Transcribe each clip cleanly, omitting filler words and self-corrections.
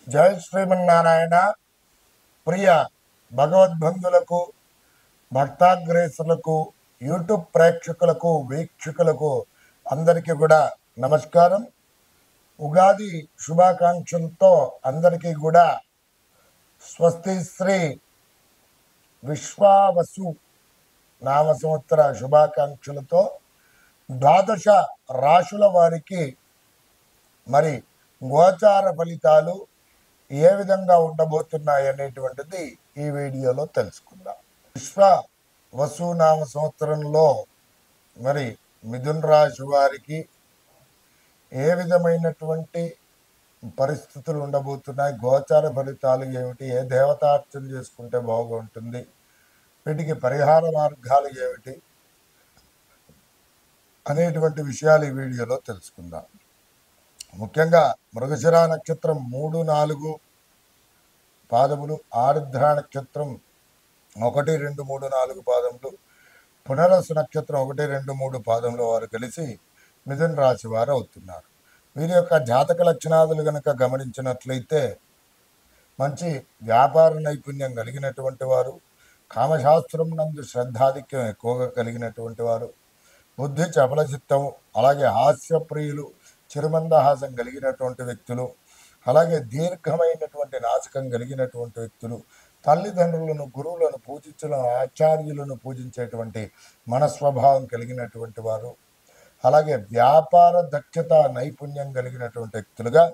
జై శ్రీమన్నారాయణ. ప్రియ భగవద్బంధులకు, భక్తాగ్రేసులకు, యూట్యూబ్ ప్రేక్షకులకు, వీక్షకులకు అందరికీ కూడా నమస్కారం. ఉగాది శుభాకాంక్షలతో అందరికీ కూడా స్వస్తి శ్రీ విశ్వావసు నామ సంవత్సర శుభాకాంక్షలతో ద్వాదశ రాశుల వారికి మరి గోచార ఫలితాలు ఏ విధంగా ఉండబోతున్నాయి అనేటువంటిది ఈ వీడియోలో తెలుసుకుందాం. విశ్వ వసునామ సంవత్సరంలో మరి మిథున్ రాశి వారికి ఏ విధమైనటువంటి పరిస్థితులు ఉండబోతున్నాయి, గోచార ఫలితాలు ఏమిటి, ఏ దేవతార్చన చేసుకుంటే బాగుంటుంది, వీటికి పరిహార మార్గాలు ఏమిటి అనేటువంటి విషయాలు ఈ వీడియోలో తెలుసుకుందాం. ముఖ్యంగా మృగశిర నక్షత్రం 3, 4 పాదములు, ఆరుద్ర నక్షత్రం 1, 2, 3, 4 పాదములు, పునరసు నక్షత్రం 1, 2, 3 పాదముల వారు కలిసి మిథున రాశి వారు అవుతున్నారు. వీరి యొక్క జాతక లక్షణాదులు కనుక గమనించినట్లయితే మంచి వ్యాపార నైపుణ్యం కలిగినటువంటి వారు, కామశాస్త్రం నందు శ్రద్ధాధిక్యం ఎక్కువగా కలిగినటువంటి వారు, బుద్ధి చపలచిత్తం, అలాగే హాస్యప్రియులు, చిరుమందహాసం కలిగినటువంటి వ్యక్తులు, అలాగే దీర్ఘమైనటువంటి నాశకం కలిగినటువంటి వ్యక్తులు, తల్లిదండ్రులను, గురువులను పూజించడం, ఆచార్యులను పూజించేటువంటి మనస్వభావం కలిగినటువంటి వారు, అలాగే వ్యాపార దక్షత నైపుణ్యం కలిగినటువంటి వ్యక్తులుగా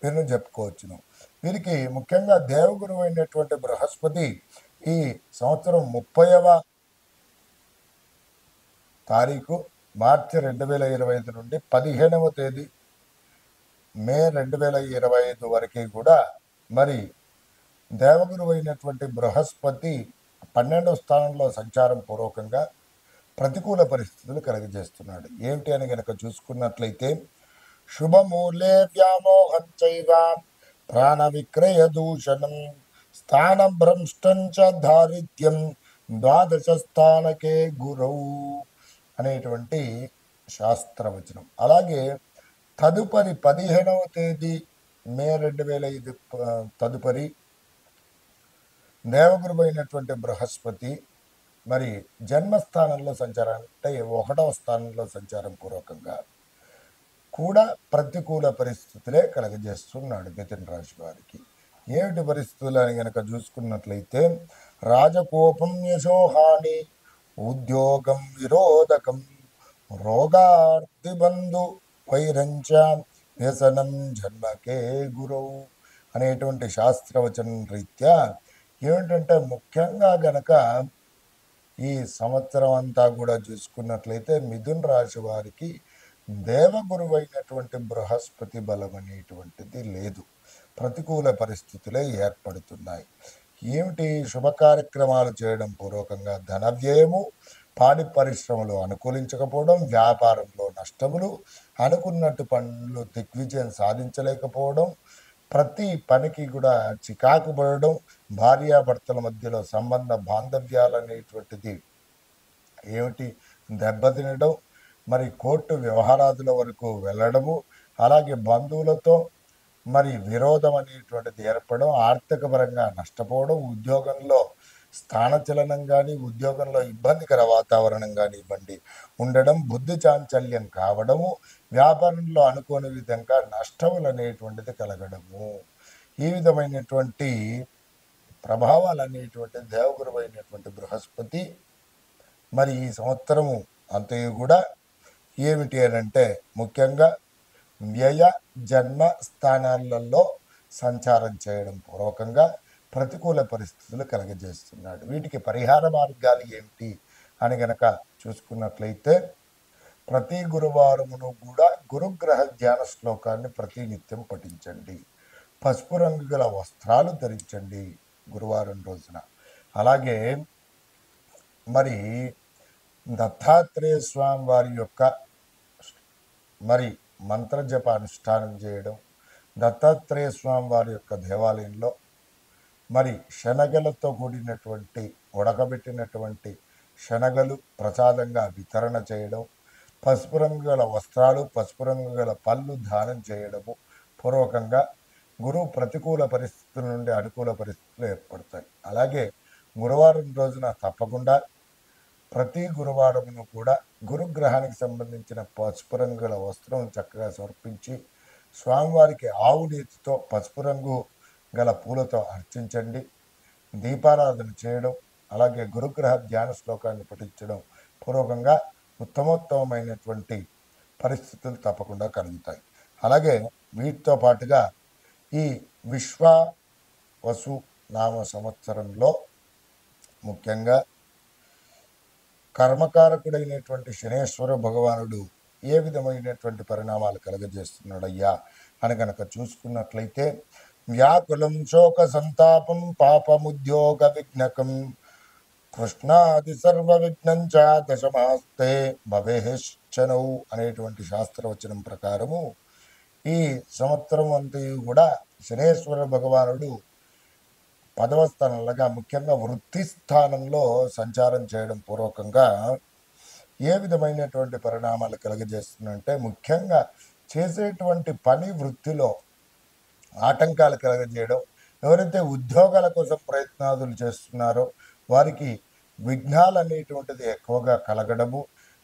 వీరిని చెప్పుకోవచ్చును. వీరికి ముఖ్యంగా దేవగురువు అయినటువంటి బృహస్పతి ఈ సంవత్సరం 30వ తారీఖు మార్చి 2025 నుండి 15వ తేదీ మే 2025 వరకు కూడా మరి దేవగురువు అయినటువంటి బృహస్పతి 12వ స్థానంలో సంచారం పూర్వకంగా ప్రతికూల పరిస్థితులు కలుగజేస్తున్నాడు. ఏమిటి అని గనక చూసుకున్నట్లయితే శుభమూలే వ్యామోహం చైవ ప్రాణ విక్రయ దూషణం స్థాన భ్రంష్టంచ దారిద్ర్యం ద్వాదశ స్థానకే గురౌ అనేటువంటి శాస్త్రవచనం. అలాగే తదుపరి 15వ తేదీ మే 2005 తదుపరి దేవగురువు అయినటువంటి బృహస్పతి మరి జన్మస్థానంలో సంచారం, అంటే 1వ స్థానంలో సంచారం పూర్వకంగా కూడా ప్రతికూల పరిస్థితులే కలగజేస్తున్నాడు మిథున రాశి వారికి. ఏమిటి పరిస్థితులు అని కనుక చూసుకున్నట్లయితే రాజకోపం, యశోహాని, ఉద్యోగం విరోధకం, రోగార్తిబంధు వైరంచ వ్యసనం జన్మకే గురవు అనేటువంటి శాస్త్రవచనం రీత్యా ఏమిటంటే ముఖ్యంగా గనక ఈ సంవత్సరం అంతా కూడా చూసుకున్నట్లయితే మిథున రాశి వారికి దేవగురువు అయినటువంటి బృహస్పతి బలం అనేటువంటిది లేదు. ప్రతికూల పరిస్థితులే ఏర్పడుతున్నాయి. ఏమిటి? శుభ కార్యక్రమాలు చేయడం పూర్వకంగా ధన వ్యయము, పాడి పరిశ్రమలు అనుకూలించకపోవడం, వ్యాపారంలో నష్టములు, అనుకున్నట్టు పనులు దిగ్విజయం సాధించలేకపోవడం, ప్రతి పనికి కూడా చికాకు పడడం, భార్యాభర్తల మధ్యలో సంబంధ బాంధవ్యాలు అనేటువంటిది ఏమిటి దెబ్బతినడం, మరి కోర్టు వ్యవహారాదుల వరకు వెళ్ళడము, అలాగే బంధువులతో మరి విరోధం అనేటువంటిది ఏర్పడడం, ఆర్థిక పరంగా నష్టపోవడం, ఉద్యోగంలో స్థానచలనం కానీ, ఉద్యోగంలో ఇబ్బందికర వాతావరణం కానీ ఇవ్వండి ఉండడం, బుద్ధి చాంచల్యం కావడము, వ్యాపారంలో అనుకోని విధంగా నష్టములు అనేటువంటిది కలగడము, ఈ విధమైనటువంటి ప్రభావాలు అనేటువంటి దేవగురువు అయినటువంటి బృహస్పతి మరి ఈ సంవత్సరము అంతయు కూడా ఏమిటి అని అంటే ముఖ్యంగా వ్యయ జన్మ స్థానాలలో సంచారం చేయడం పూర్వకంగా ప్రతికూల పరిస్థితులు కలగజేస్తున్నాడు. వీటికి పరిహార మార్గాలు ఏమిటి అని గనక చూసుకున్నట్లయితే ప్రతి గురువారమును కూడా గురుగ్రహ ధ్యాన శ్లోకాన్ని ప్రతినిత్యం పఠించండి. పసుపు రంగు గల వస్త్రాలు ధరించండి గురువారం రోజున. అలాగే మరి దత్తాత్రేయ స్వామి వారి యొక్క మరి మంత్రజప అనుష్ఠానం చేయడం, దత్తాత్రేయ స్వామి వారి యొక్క దేవాలయంలో మరి శనగలతో కూడినటువంటి ఉడకబెట్టినటువంటి శనగలు ప్రసాదంగా వితరణ చేయడం, పసుపు రంగు గల వస్త్రాలు, పసుపు రంగు గల పళ్ళు దానం చేయడము పూర్వకంగా గురువు ప్రతికూల పరిస్థితుల నుండి అనుకూల పరిస్థితులు ఏర్పడతాయి. అలాగే గురువారం రోజున తప్పకుండా ప్రతి గురువారమును కూడా గురుగ్రహానికి సంబంధించిన పసుపు రంగుల వస్త్రం చక్కగా సమర్పించి స్వామివారికి ఆవు నేతితో పసుపు రంగు గల పూలతో అర్చించండి. దీపారాధన చేయడం, అలాగే గురుగ్రహ ధ్యాన శ్లోకాన్ని పఠించడం పూర్వకంగా ఉత్తమోత్తమైనటువంటి పరిస్థితులు తప్పకుండా కలుగుతాయి. అలాగే వీటితో పాటుగా ఈ విశ్వావసు నామ సంవత్సరంలో ముఖ్యంగా కర్మకారకుడైనటువంటి శనేశ్వర భగవానుడు ఏ విధమైనటువంటి పరిణామాలు కలగజేస్తున్నాడయ్యా అని కనుక చూసుకున్నట్లయితే వ్యాకులం శోక సంతాపం పాపముద్యోగ విఘ్నకం కృష్ణాది సర్వ విఘ్నంచ దశమాస్తే భవేశ్చనౌ అనేటువంటి శాస్త్రవచనం ప్రకారము ఈ సంవత్సరం అంతా కూడా శనేశ్వర భగవానుడు 10వ స్థానంలో ముఖ్యంగా వృత్తి స్థానంలో సంచారం చేయడం పూర్వకంగా ఏ విధమైనటువంటి పరిణామాలు కలగజేస్తుందంటే ముఖ్యంగా చేసేటువంటి పని వృత్తిలో ఆటంకాలు కలగజేయడం, ఎవరైతే ఉద్యోగాల కోసం ప్రయత్నాలు చేస్తున్నారో వారికి విఘ్నాలు అనేటువంటిది ఎక్కువగా కలగడము,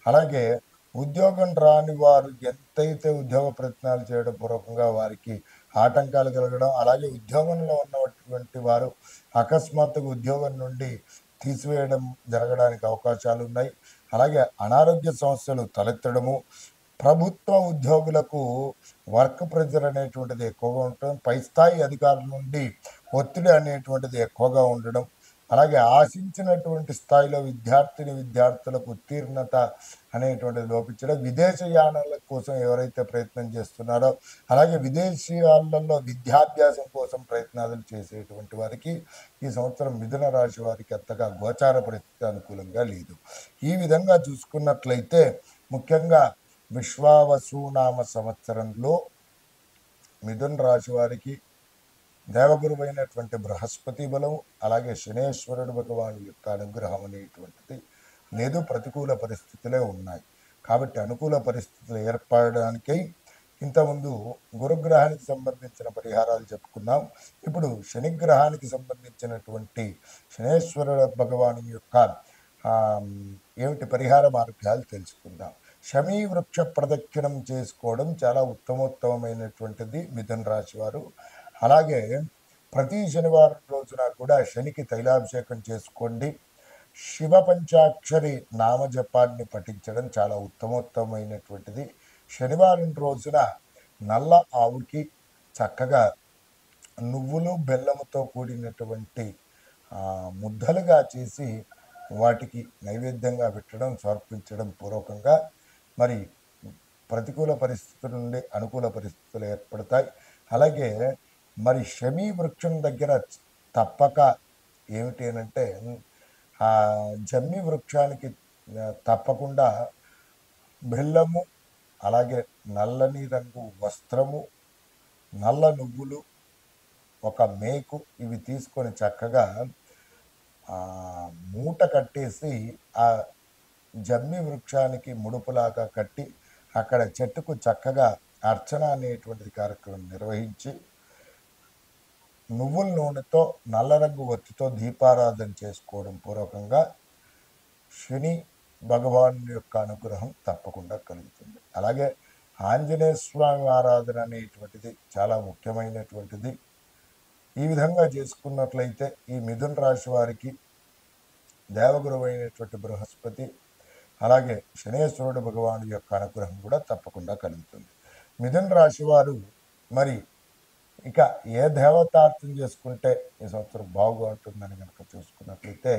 అలాగే ఉద్యోగం రాని వారు ఎంతైతే ఉద్యోగ ప్రయత్నాలు చేయడం పూర్వకంగా వారికి ఆటంకాలు కలగడం, అలాగే ఉద్యోగంలో ఉన్నటువంటి వారు అకస్మాత్తుగా ఉద్యోగం నుండి తీసివేయడం జరగడానికి అవకాశాలు ఉన్నాయి. అలాగే అనారోగ్య సమస్యలు తలెత్తడము, ప్రభుత్వ ఉద్యోగులకు వర్క్ ప్రెజర్ అనేటువంటిది ఎక్కువగా ఉంటుంది, పై స్థాయి అధికారుల నుండి ఒత్తిడి అనేటువంటిది ఎక్కువగా ఉండడం, అలాగే ఆశించినటువంటి స్థాయిలో విద్యార్థులకు ఉత్తీర్ణత అనేటువంటిది లోపించడం, విదేశయానాల కోసం ఎవరైతే ప్రయత్నం చేస్తున్నారో అలాగే విదేశీయాలలో విద్యాభ్యాసం కోసం ప్రయత్నాలు చేసేటువంటి వారికి ఈ సంవత్సరం మిథున రాశి వారికి అంతగా గోచార పరిస్థితి అనుకూలంగా లేదు. ఈ విధంగా చూసుకున్నట్లయితే ముఖ్యంగా విశ్వావసునామ సంవత్సరంలో మిథున రాశి వారికి దేవగురువైనటువంటి బృహస్పతి బలం, అలాగే శనేశ్వరుడు భగవాను యొక్క అనుగ్రహం అనేటువంటిది లేదు, ప్రతికూల పరిస్థితులే ఉన్నాయి. కాబట్టి అనుకూల పరిస్థితులు ఏర్పడడానికై ఇంతకుముందు గురుగ్రహానికి సంబంధించిన పరిహారాలు చెప్పుకున్నాం. ఇప్పుడు శనిగ్రహానికి సంబంధించినటువంటి శనేశ్వర భగవాను యొక్క ఏమిటి పరిహార మార్గాలు తెలుసుకుందాం. శమీ వృక్ష ప్రదక్షిణం చేసుకోవడం చాలా ఉత్తమోత్తమైనటువంటిది మిథున రాశి వారు. అలాగే ప్రతి శనివారం రోజున కూడా శనికి తైలాభిషేకం చేసుకోండి. శివ పంచాక్షరి నామజపాన్ని పఠించడం చాలా ఉత్తమోత్తమైనటువంటిది. శనివారం రోజున నల్ల ఆవుకి చక్కగా నువ్వులు బెల్లముతో కూడినటువంటి ముద్దలుగా చేసి వాటికి నైవేద్యంగా పెట్టడం, సమర్పించడం పూర్వకంగా మరి ప్రతికూల పరిస్థితుల నుండి అనుకూల పరిస్థితులు ఏర్పడతాయి. అలాగే మరి శమీ వృక్షం దగ్గర తప్పక ఏమిటి అనంటే ఆ జమ్మి వృక్షానికి తప్పకుండా బెల్లము, అలాగే నల్లని రంగు వస్త్రము, నల్ల నువ్వులు, ఒక మేకు ఇవి తీసుకొని చక్కగా మూట కట్టేసి ఆ జమ్మి వృక్షానికి ముడుపులాగా కట్టి అక్కడ చెట్టుకు చక్కగా అర్చన అనేటువంటిది కార్యక్రమం నిర్వహించి నువ్వుల నూనెతో నల్ల రంగు ఒత్తితో దీపారాధన చేసుకోవడం పూర్వకంగా శని భగవాన్ యొక్క అనుగ్రహం తప్పకుండా కలుగుతుంది. అలాగే ఆంజనేయ స్వామి ఆరాధన అనేటువంటిది చాలా ముఖ్యమైనటువంటిది. ఈ విధంగా చేసుకున్నట్లయితే ఈ మిథున రాశి వారికి దేవగురువైనటువంటి బృహస్పతి, అలాగే శనేశ్వరుడు భగవాను యొక్క అనుగ్రహం కూడా తప్పకుండా కలుగుతుంది. మిథున రాశి వారు మరి ఇక ఏ దేవతార్థం చేసుకుంటే ఈ సంవత్సరం బాగుంటుందని కనుక చూసుకున్నట్లయితే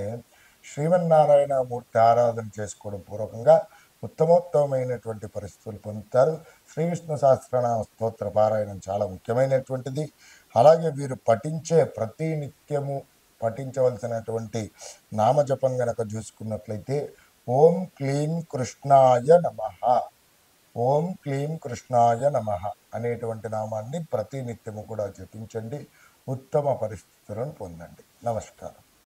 శ్రీమన్నారాయణ మూర్తి ఆరాధన చేసుకోవడం పూర్వకంగా ఉత్తమోత్తమైనటువంటి పరిస్థితులు పొందుతారు. శ్రీ విష్ణు సహస్రనామ స్తోత్ర పారాయణం చాలా ముఖ్యమైనటువంటిది. అలాగే వీరు పఠించే ప్రతి నిత్యము పఠించవలసినటువంటి నామజపం గనక చూసుకున్నట్లయితే ఓం క్లీం కృష్ణాయ నమః, ఓం క్లీం కృష్ణాయ నమః అనేటువంటి నామాన్ని ప్రతి నిత్యము కూడా జపించండి. ఉత్తమ పరిస్థితులను పొందండి. నమస్కారం.